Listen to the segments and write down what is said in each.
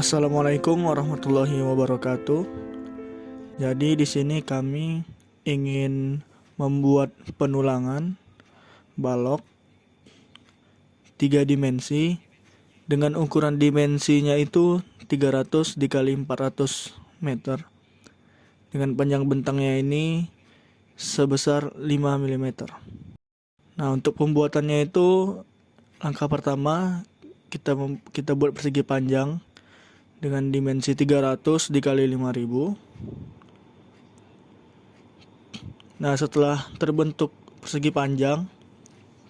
Assalamualaikum warahmatullahi wabarakatuh. Jadi di sini kami ingin membuat penulangan balok 3 dimensi dengan ukuran dimensinya itu 300 dikali 400 meter. Dengan panjang bentangnya ini sebesar 5 mm. Nah, untuk pembuatannya itu langkah pertama kita buat persegi panjang dengan dimensi 300 dikali 5000. Nah, setelah terbentuk persegi panjang,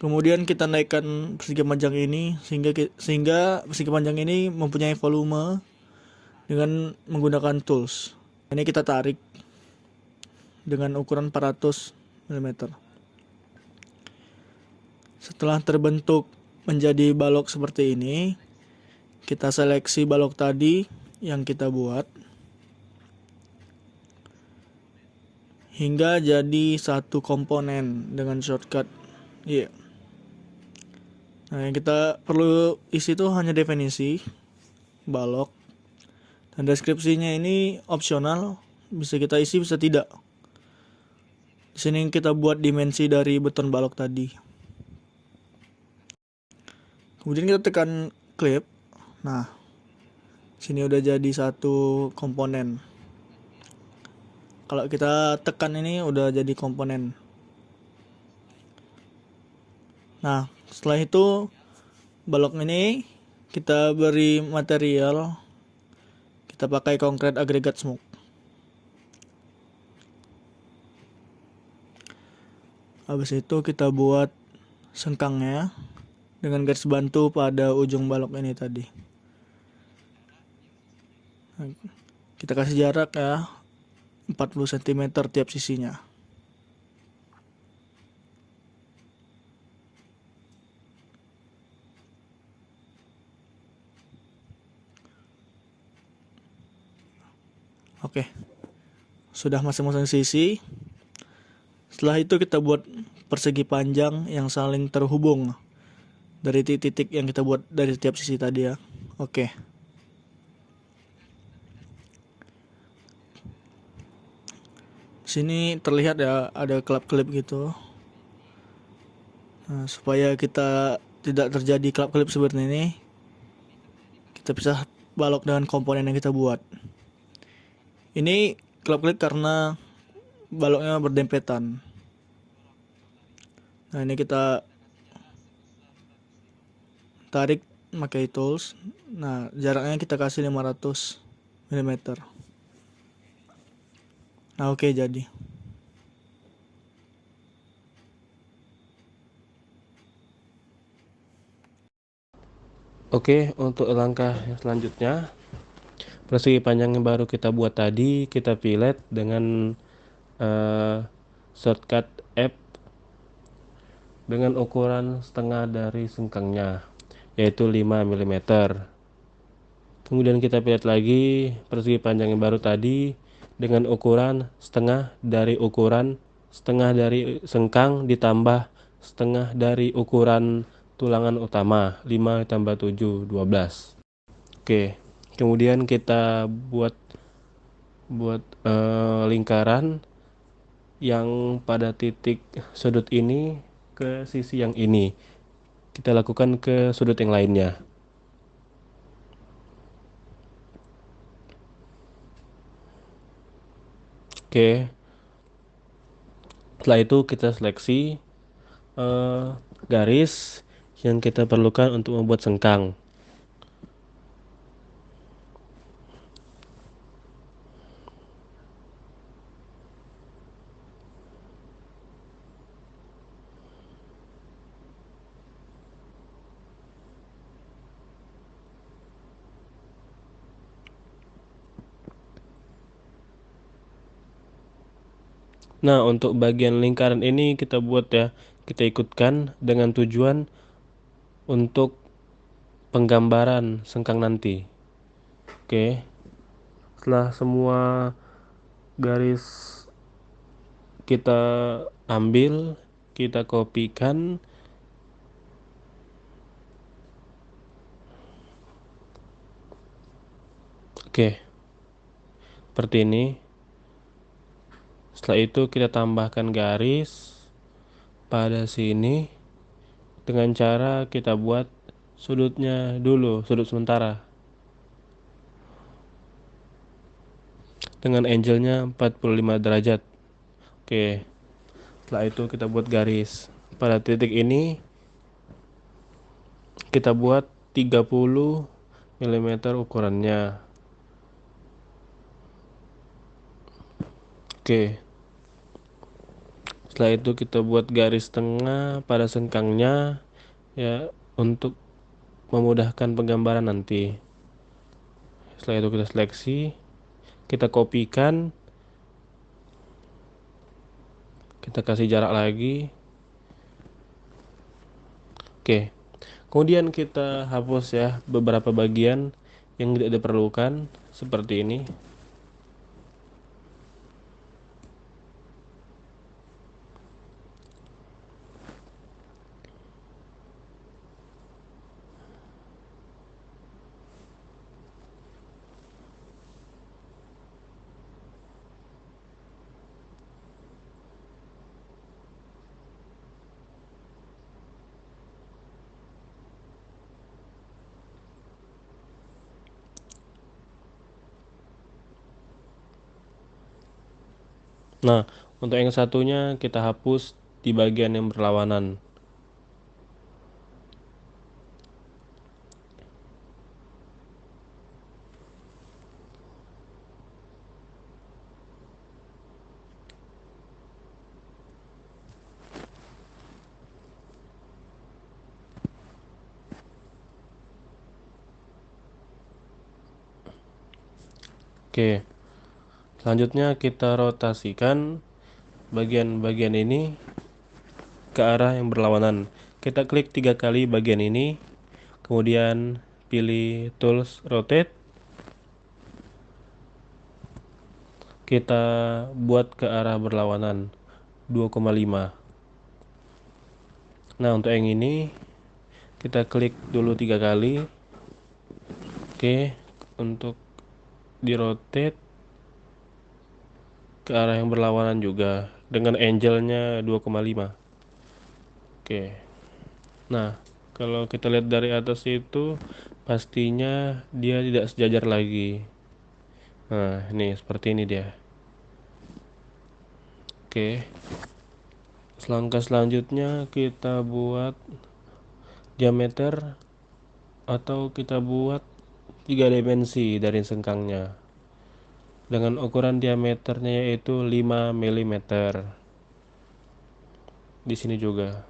kemudian kita naikkan persegi panjang ini sehingga persegi panjang ini mempunyai volume dengan menggunakan tools. Ini kita tarik dengan ukuran 400 mm. Setelah terbentuk menjadi balok seperti ini, kita seleksi balok tadi yang kita buat hingga jadi satu komponen dengan shortcut Y. Nah, yang kita perlu isi itu hanya definisi balok, dan deskripsinya ini opsional, bisa kita isi bisa tidak. Di sini kita buat dimensi dari beton balok tadi. Kemudian kita tekan clip. Nah, sini udah jadi satu komponen. Kalau kita tekan ini udah jadi komponen. Nah, setelah itu balok ini kita beri material, kita pakai konkret agregat smoke. Habis itu kita buat sengkangnya dengan garis bantu pada ujung balok ini tadi. Kita kasih jarak ya 40 cm tiap sisinya. Oke, sudah masing-masing sisi. Setelah itu kita buat persegi panjang yang saling terhubung dari titik-titik yang kita buat dari setiap sisi tadi ya. Oke. Sini terlihat ya ada kelap-kelip gitu. Nah, supaya kita tidak terjadi kelap-kelip seperti ini, kita pisah balok dengan komponen yang kita buat. Ini kelap-kelip karena baloknya berdempetan. Nah, ini kita tarik pakai tools. Nah, jaraknya kita kasih 500 mm. Nah, oke, jadi. Oke, untuk langkah yang selanjutnya, persegi panjang yang baru kita buat tadi kita fillet dengan shortcut F dengan ukuran setengah dari sengkangnya, yaitu 5 mm. Kemudian kita fillet lagi persegi panjang yang baru tadi dengan ukuran setengah dari sengkang ditambah setengah dari ukuran tulangan utama, 5 tambah 7, 12. Oke, kemudian kita buat lingkaran yang pada titik sudut ini ke sisi yang ini. Kita lakukan ke sudut yang lainnya. Oke, setelah itu kita seleksi garis yang kita perlukan untuk membuat sengkang. Nah, untuk bagian lingkaran ini kita buat ya, kita ikutkan dengan tujuan untuk penggambaran sengkang nanti. Oke, setelah semua garis kita ambil, kita kopikan, Oke, seperti ini. Setelah itu kita tambahkan garis pada sini dengan cara kita buat sudutnya dulu, sudut sementara. Dengan angle-nya 45 derajat. Oke, setelah itu kita buat garis. Pada titik ini kita buat 30 mm ukurannya. Oke, setelah itu kita buat garis tengah pada sengkangnya ya untuk memudahkan penggambaran nanti. Setelah itu kita seleksi, kita kopikan, kita kasih jarak lagi. Oke, kemudian kita hapus ya beberapa bagian yang tidak diperlukan seperti ini. Nah, untuk yang satunya kita hapus di bagian yang berlawanan. Oke, selanjutnya kita rotasikan bagian-bagian ini ke arah yang berlawanan. Kita klik 3 kali bagian ini, kemudian pilih tools rotate. Kita buat ke arah berlawanan 2,5. Nah, untuk yang ini kita klik dulu 3 kali. Oke, untuk di rotate ke arah yang berlawanan juga dengan angle-nya 2,5. Oke. Nah, kalau kita lihat dari atas itu pastinya dia tidak sejajar lagi. Nah, ini seperti ini dia. Oke. Langkah selanjutnya kita buat diameter atau kita buat 3 dimensi dari sengkangnya dengan ukuran diameternya yaitu 5 mm. Di sini juga.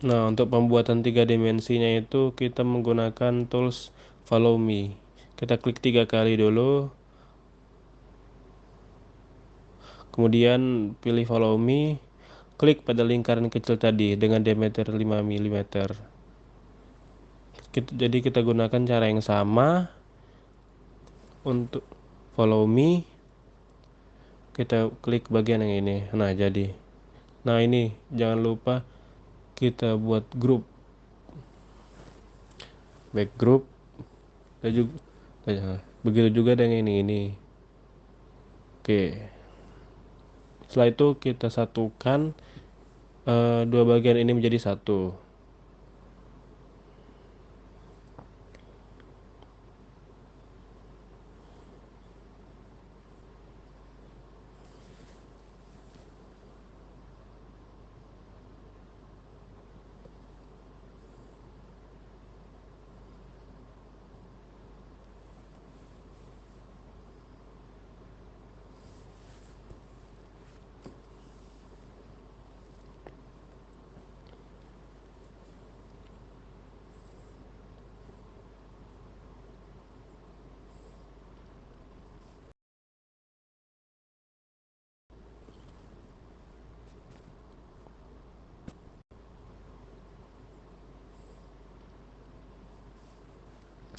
Nah, untuk pembuatan 3 dimensinya itu kita menggunakan tools follow me. Kita klik 3 kali dulu, kemudian pilih follow me, klik pada lingkaran kecil tadi dengan diameter 5 mm. Jadi kita gunakan cara yang sama untuk follow me. Kita klik bagian yang ini. Nah, jadi. Nah, ini jangan lupa kita buat grup, back group, dan juga begitu juga dengan ini. Oke. Setelah itu kita satukan dua bagian ini menjadi satu.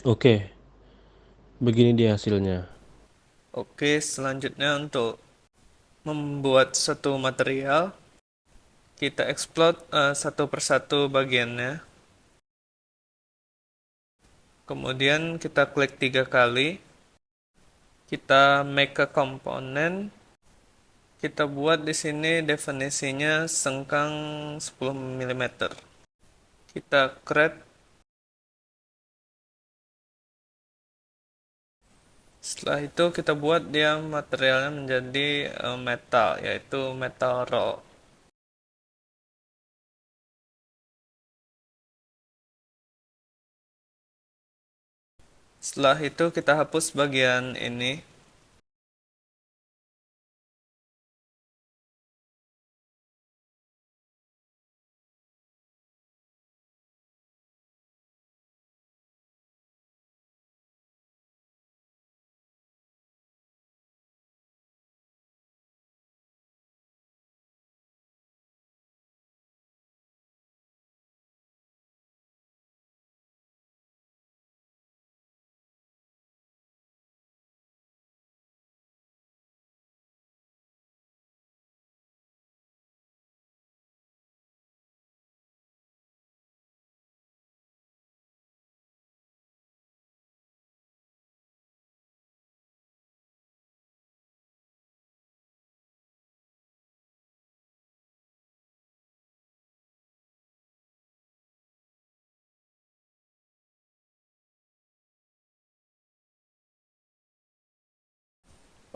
Oke, begini dia hasilnya. Oke, selanjutnya untuk membuat satu material, kita explode satu persatu bagiannya. Kemudian kita klik 3 kali. Kita make a component. Kita buat di sini definisinya sengkang 10 mm. Kita create. Setelah itu kita buat dia materialnya menjadi metal, yaitu metal roll. Setelah itu kita hapus bagian ini.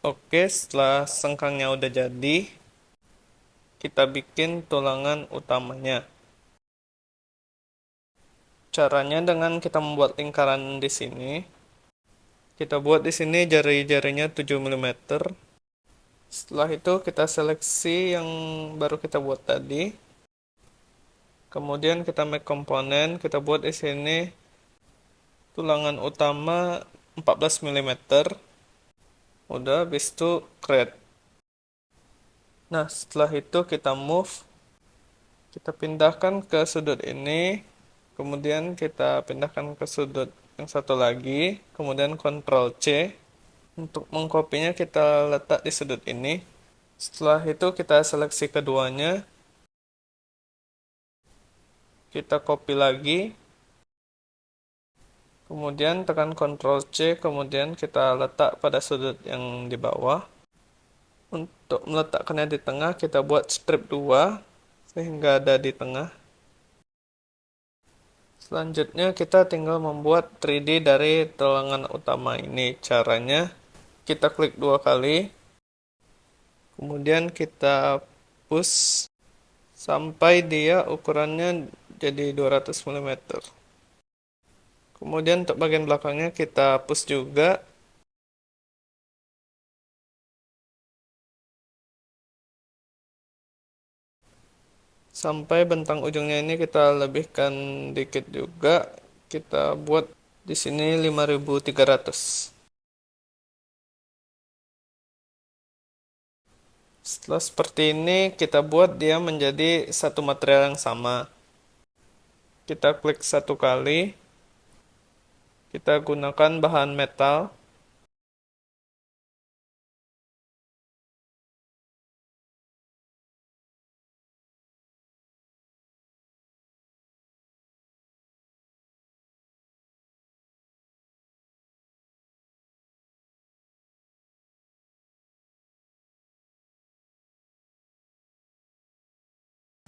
Oke, setelah sengkangnya udah jadi, kita bikin tulangan utamanya. Caranya dengan kita membuat lingkaran di sini. Kita buat di sini jari-jarinya 7 mm. Setelah itu kita seleksi yang baru kita buat tadi. Kemudian kita make komponen, kita buat di sini tulangan utama 14 mm. Udah, habis itu create. Nah, setelah itu kita move. Kita pindahkan ke sudut ini. Kemudian kita pindahkan ke sudut yang satu lagi. Kemudian Ctrl C. Untuk mengkopinya kita letak di sudut ini. Setelah itu kita seleksi keduanya. Kita copy lagi. Kemudian tekan Ctrl C. Kemudian kita letak pada sudut yang di bawah. Untuk meletakkannya di tengah, kita buat strip 2 sehingga ada di tengah. Selanjutnya kita tinggal membuat 3D dari tulangan utama ini. Caranya kita klik 2 kali. Kemudian kita push sampai dia ukurannya jadi 200 mm. Kemudian untuk bagian belakangnya kita push juga. Sampai bentang ujungnya ini kita lebihkan dikit juga. Kita buat di sini 5300. Setelah seperti ini, kita buat dia menjadi satu material yang sama. Kita klik 1 kali. Kita gunakan bahan metal.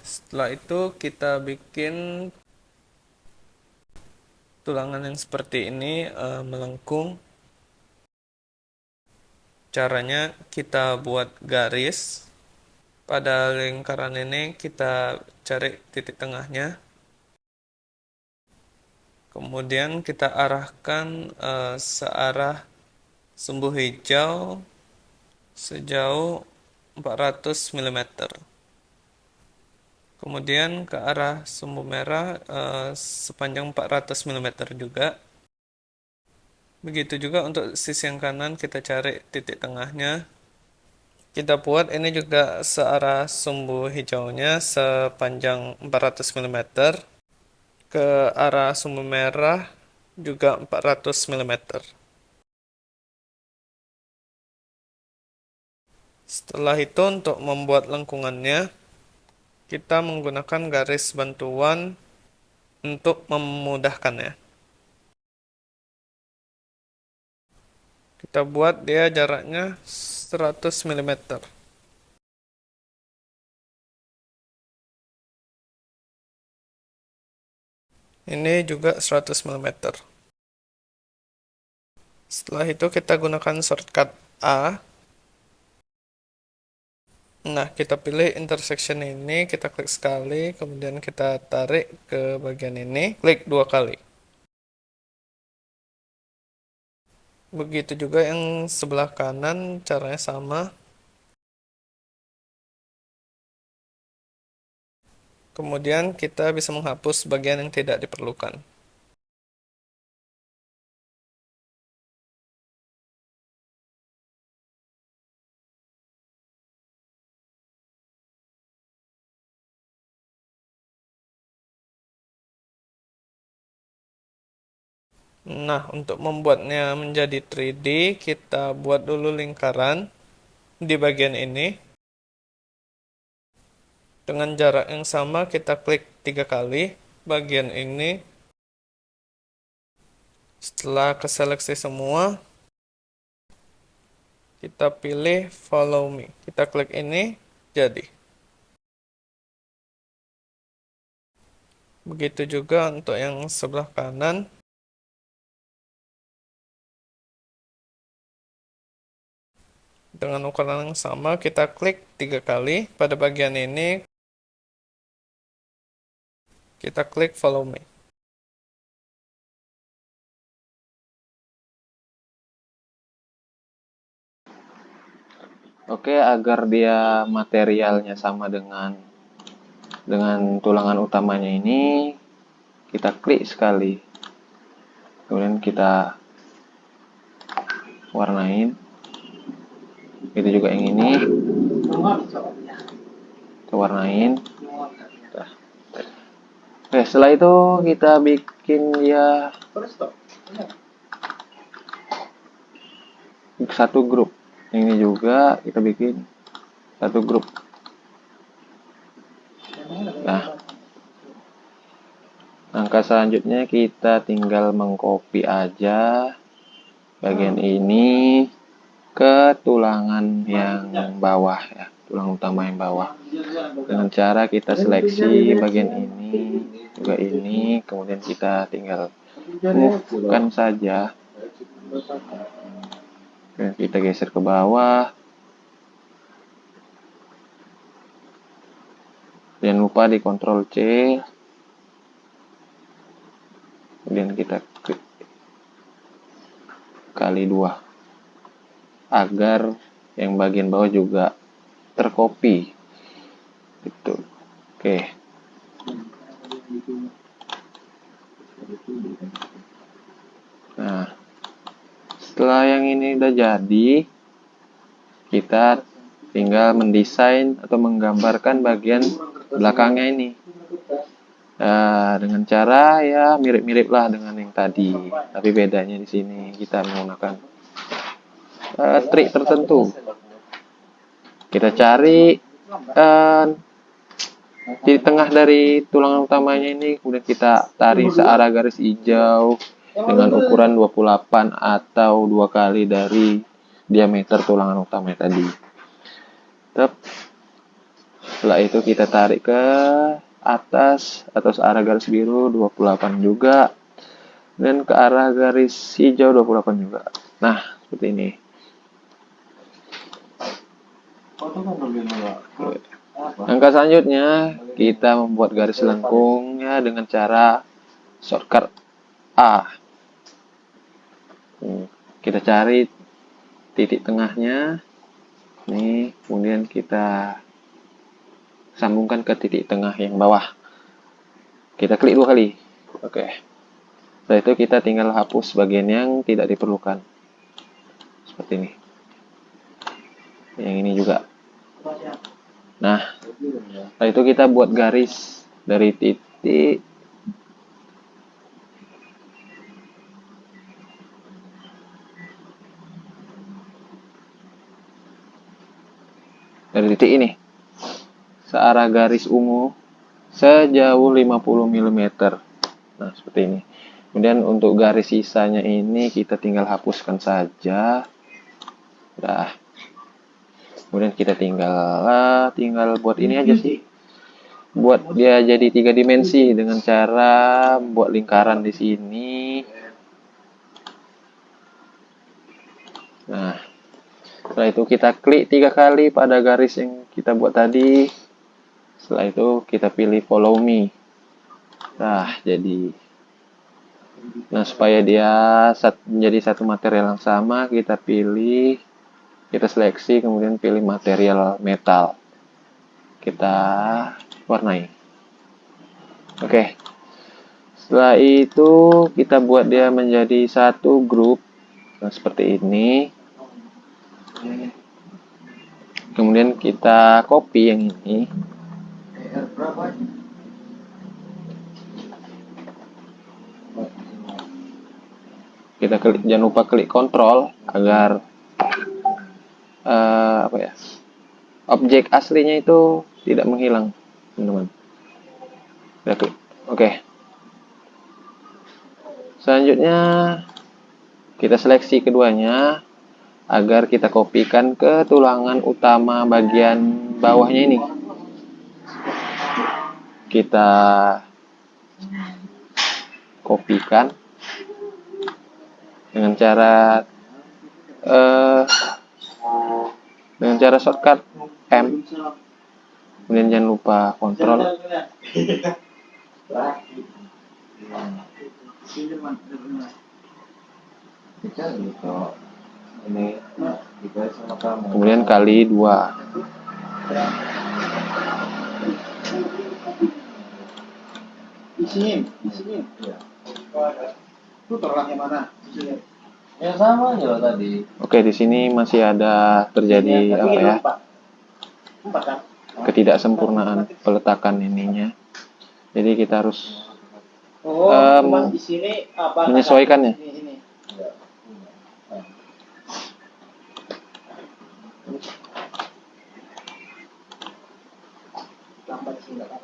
Setelah itu kita bikin tulangan yang seperti ini melengkung. Caranya kita buat garis. Pada lingkaran ini kita cari titik tengahnya. Kemudian kita arahkan searah sumbu hijau sejauh 400 mm. Kemudian ke arah sumbu merah sepanjang 400 mm juga. Begitu juga untuk sisi yang kanan, kita cari titik tengahnya. Kita buat ini juga searah sumbu hijaunya sepanjang 400 mm. Ke arah sumbu merah juga 400 mm. Setelah itu untuk membuat lengkungannya, kita menggunakan garis bantuan untuk memudahkannya. Kita buat dia jaraknya 100 mm. Ini juga 100 mm. Setelah itu kita gunakan shortcut A. Nah, kita pilih intersection ini, kita klik sekali, kemudian kita tarik ke bagian ini, klik 2 kali. Begitu juga yang sebelah kanan, caranya sama. Kemudian kita bisa menghapus bagian yang tidak diperlukan. Nah, untuk membuatnya menjadi 3D, kita buat dulu lingkaran di bagian ini. Dengan jarak yang sama, kita klik 3 kali bagian ini. Setelah keseleksi semua, kita pilih follow me. Kita klik ini, jadi. Begitu juga untuk yang sebelah kanan. Dengan ukuran yang sama, kita klik 3 kali pada bagian ini. Kita klik follow me. Oke, agar dia materialnya sama dengan tulangan utamanya ini, kita klik sekali. Kemudian kita warnain. Itu juga yang ini. Kita warnain. Oke, setelah itu kita bikin ya satu grup. Yang ini juga kita bikin satu grup. Nah, langkah selanjutnya kita tinggal mengcopy aja bagian ini ke tulangan yang bawah ya, tulang utama yang bawah. Dengan cara kita seleksi bagian ini, juga ini, kemudian kita tinggal move-kan saja. Kita geser ke bawah. Jangan lupa di Ctrl C. Kemudian kita klik kali 2 agar yang bagian bawah juga tercopy. Gitu. Oke. Nah, setelah yang ini udah jadi, kita tinggal mendesain atau menggambarkan bagian belakangnya ini. Dengan cara ya mirip-mirip lah dengan yang tadi, tapi bedanya di sini kita menggunakan trik tertentu. Kita cari di tengah dari tulangan utamanya ini, kemudian kita tarik searah garis hijau dengan ukuran 28 atau 2 kali dari diameter tulangan utamanya tadi. Setelah itu kita tarik ke atas atau searah garis biru 28 juga, dan ke arah garis hijau 28 juga. Nah, seperti ini. Langkah selanjutnya kita membuat garis lengkungnya dengan cara shortcut A. Kita cari titik tengahnya, nih, kemudian kita sambungkan ke titik tengah yang bawah. Kita klik 2 kali. Oke. Setelah itu kita tinggal hapus bagian yang tidak diperlukan. Seperti ini. Yang ini juga. Nah, setelah itu kita buat garis dari titik ini searah garis ungu sejauh 50 mm. Nah, seperti ini. Kemudian untuk garis sisanya ini kita tinggal hapuskan saja. Nah, kemudian kita tinggal buat ini aja sih. Buat dia jadi 3 dimensi dengan cara buat lingkaran di sini. Nah, setelah itu kita klik 3 kali pada garis yang kita buat tadi. Setelah itu kita pilih follow me. Nah, jadi supaya dia menjadi satu material yang sama, kita seleksi, kemudian pilih material metal. Kita warnai. Oke. Setelah itu kita buat dia menjadi satu grup. Nah, seperti ini. Kemudian kita copy yang ini. Kita klik, jangan lupa klik kontrol agar objek aslinya itu tidak menghilang, teman-teman. Kita klik. Oke. Selanjutnya kita seleksi keduanya agar kita kopikan ke tulangan utama bagian bawahnya ini. Kita kopikan dengan cara shortcut M. Kemudian jangan lupa kontrol. Kemudian kali 2. Di sini. Itu terang yang mana? Yang sama aja tadi. Oke, di sini masih ada terjadi ketidaksempurnaan peletakan ininya. Jadi kita harus di sini apa menyesuaikannya. Ini. Tambah di sini.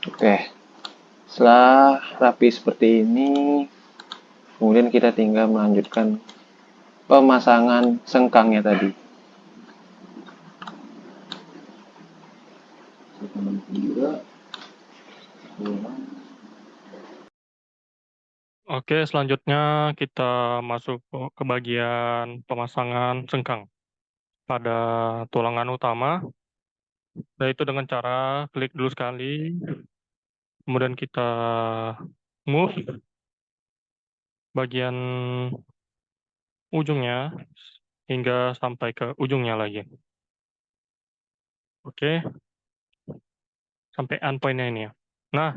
Oke. Setelah rapi seperti ini, kemudian kita tinggal melanjutkan pemasangan sengkangnya tadi. Oke, selanjutnya kita masuk ke bagian pemasangan sengkang pada tulangan utama, yaitu dengan cara klik dulu sekali, kemudian kita move bagian ujungnya hingga sampai ke ujungnya lagi. Oke, sampai endpoint-nya ini ya. Nah,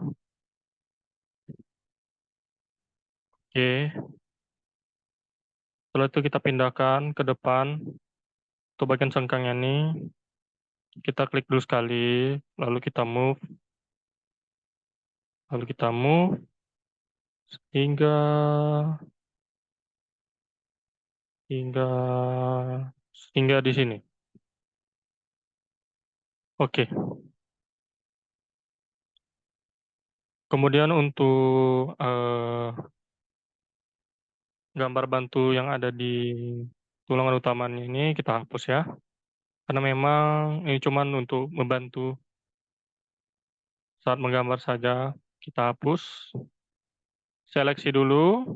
oke. Setelah itu kita pindahkan ke depan untuk bagian sengkangnya ini. Kita klik dulu sekali, lalu kita move, hingga di sini. Oke. Kemudian untuk gambar bantu yang ada di tulangan utama ini kita hapus ya. Karena memang ini cuma untuk membantu saat menggambar saja. Kita hapus. Seleksi dulu.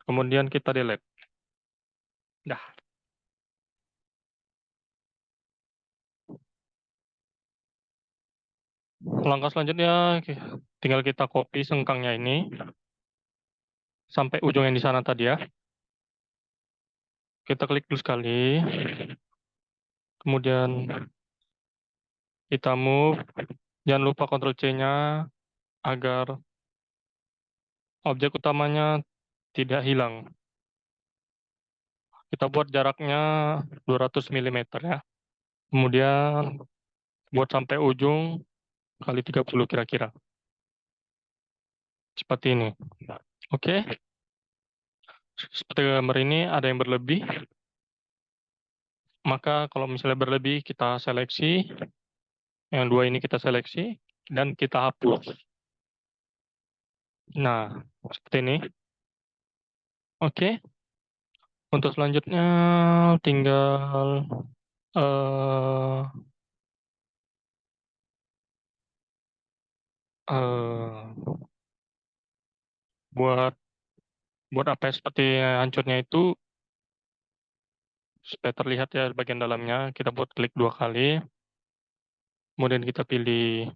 kemudian kita delete. Dah. Langkah selanjutnya tinggal kita copy sengkangnya ini sampai ujung yang di sana tadi ya. Kita klik dulu sekali, kemudian kita move. Jangan lupa Ctrl C-nya agar objek utamanya tidak hilang. Kita buat jaraknya 200 mm ya. Kemudian buat sampai ujung kali 30 kira-kira. Seperti ini. Oke. Seperti gambar ini ada yang berlebih. Maka kalau misalnya berlebih kita seleksi. Yang dua ini kita seleksi dan kita hapus. Nah, seperti ini. Oke. Untuk selanjutnya tinggal eh eh buat buat apa ya, seperti hancurnya itu supaya terlihat ya bagian dalamnya, kita buat klik 2 kali, kemudian kita pilih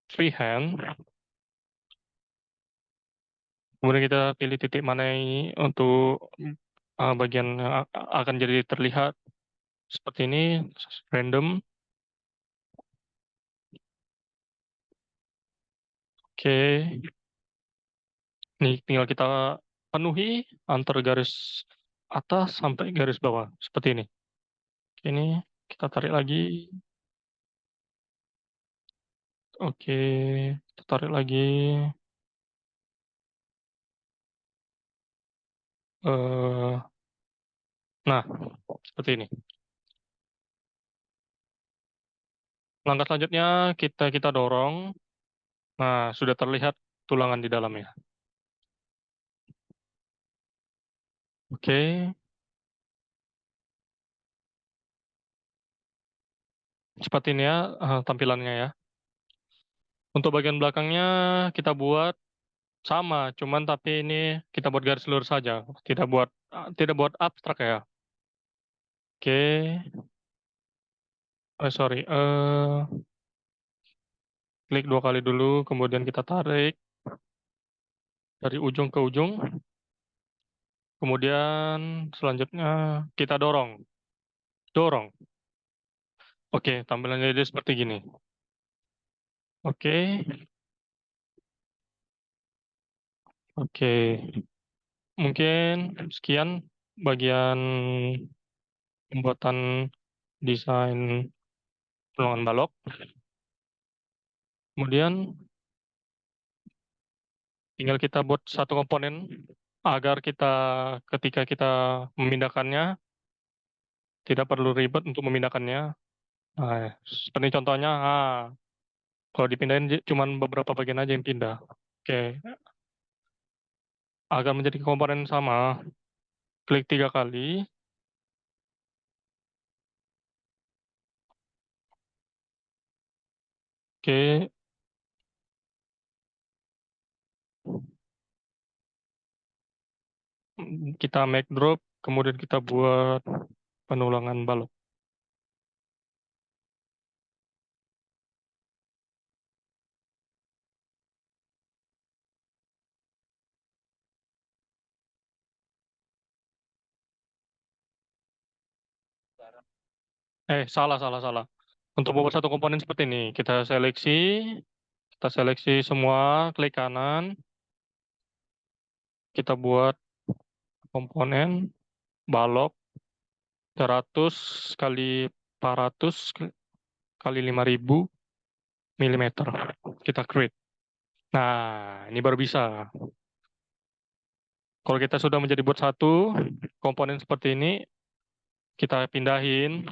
freehand, kemudian kita pilih titik mana ini untuk bagian yang akan jadi terlihat seperti ini, random. Oke, ini tinggal kita penuhi antar garis atas sampai garis bawah seperti ini. Ini kita tarik lagi. Oke, kita tarik lagi. eh Nah, seperti ini. Langkah selanjutnya kita dorong. Nah, sudah terlihat tulangan di dalamnya. Oke, seperti ini ya tampilannya ya. Untuk bagian belakangnya kita buat sama, cuman tapi ini kita buat garis lurus saja, tidak buat abstrak ya. Oke, sorry, klik 2 kali dulu, kemudian kita tarik dari ujung ke ujung, kemudian selanjutnya kita dorong, dorong. Oke, tampilannya jadi seperti gini. Oke, oke, mungkin sekian bagian pembuatan desain ruangan balok. Kemudian tinggal kita buat satu komponen agar ketika kita memindahkannya tidak perlu ribet untuk memindahkannya. Nah, seperti contohnya, kalau dipindahin cuma beberapa bagian aja yang pindah. Oke, agar menjadi komponen sama, klik 3 kali. Oke, kita make drop, kemudian kita buat penulangan balok. Salah, salah, salah. Untuk membuat satu komponen seperti ini, kita seleksi semua, klik kanan, kita buat komponen balok 100 kali 400 kali 5000 mm. Kita create. Nah, ini baru bisa. Kalau kita sudah menjadi buat satu komponen seperti ini, kita pindahin,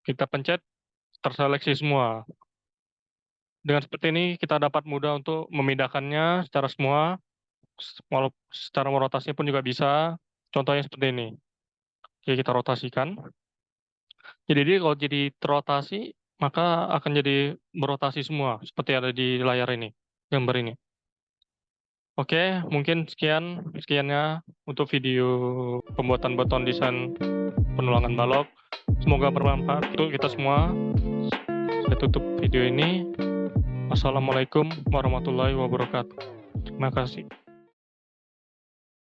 kita pencet, terseleksi semua. Dengan seperti ini, kita dapat mudah untuk memindahkannya secara semua, walau secara merotasinya pun juga bisa. Contohnya seperti ini. Jadi kita rotasikan. Jadi dia kalau jadi terotasi, maka akan jadi berotasi semua, seperti ada di layar ini, gambar ini. Oke, mungkin sekiannya untuk video pembuatan beton desain penulangan balok. Semoga bermanfaat untuk kita semua. Saya tutup video ini. Wassalamualaikum warahmatullahi wabarakatuh. Terima kasih.